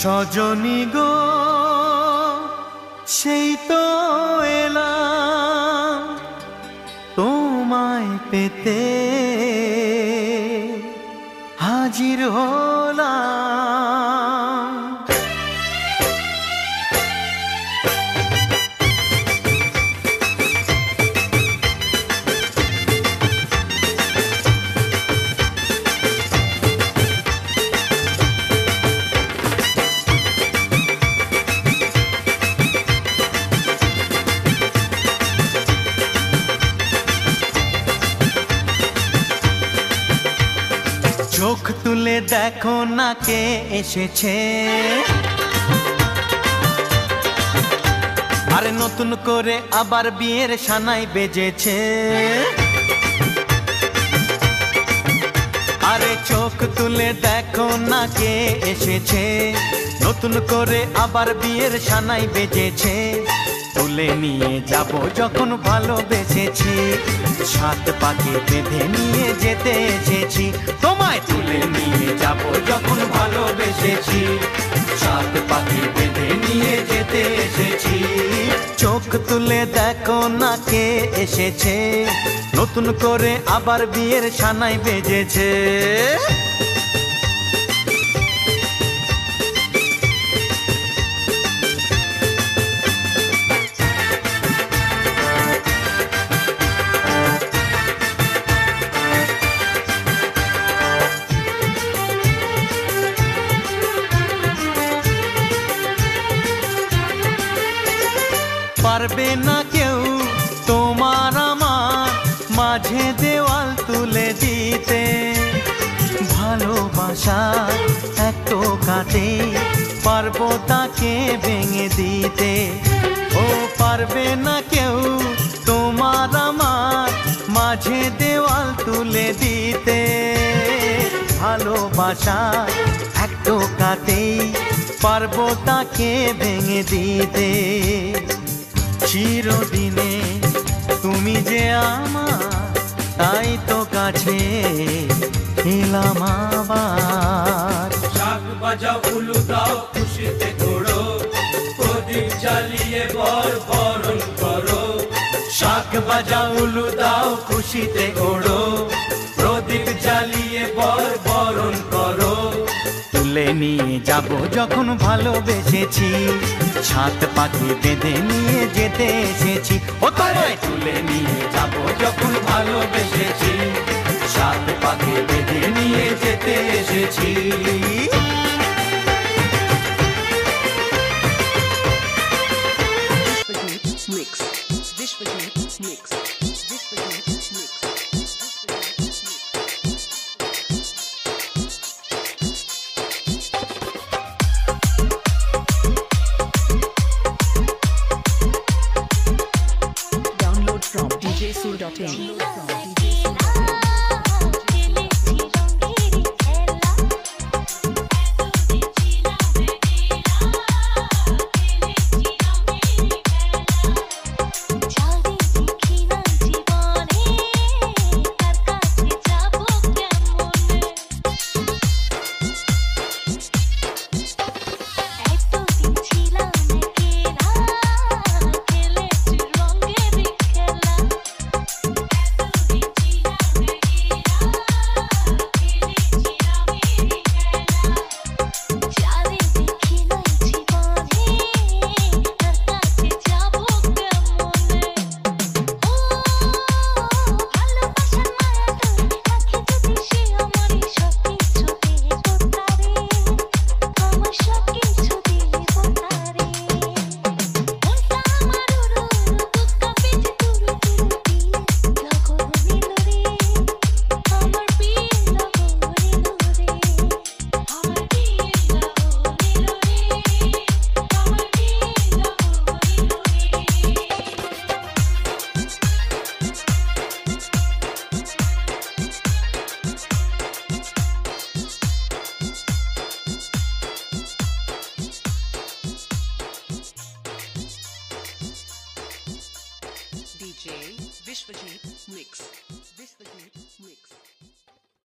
সজনী গো সেই তো এলাম তোমায় পেতে হাজির হলাম। চোখ তুলে দেখো না কে এসেছে, আরে নতুন করে আবার বিয়ের সানাই বেজেছে। আরে চোখ তুলে দেখো না কে এসেছে, নতুন করে আবার বিয়ের সানাই বেজেছে। তুলে নিয়ে যাব যখন ভালোবেসেছি, সাত পাকে বেঁধে নিয়ে যেতে এসেছি। তোমায় তুলে নিয়ে যাব যখন ভালোবেসেছি, সাত পাকে বেঁধে নিয়ে যেতে এসেছি। চোখ তুলে দেখো না কে এসেছে, নতুন করে আবার বিয়ের সানাই বেজেছে। পারবে না কেউ তোমার আমার মাঝে দেওয়াল তুলে দিতে, ভালোবাসা এক টোকাতে পারবো তাকে ভেঙে দিতে। ও পারবে না কেউ তোমার আমার মাঝে দেওয়াল তুলে দিতে, ভালোবাসা এক টোকাতেই পারবো তাকে ভেঙে দিতে। চিরদিনে তুমি যে আমার, তাই তো কাছে এলাম আবার। শাক বাজাও উলু দাও খুশিতে ঘোড়ো, প্রদীপ জ্বালিয়ে বর বরণ করো। শাক বাজাও উলু দাও খুশিতে ওড়ো, প্রদীপ জ্বালিয়ে বর বরণ করো। তুলে নিয়ে যাব যখন ভালোবেসেছি, সাত পাখি বেঁধে নিয়ে যেতে এসেছি। ও তোমায় তুলে নিয়ে যাব যখন ভালোবেসেছি, সাত পাখি বেঁধে নিয়ে যেতে এসেছি। Download from djsoul.in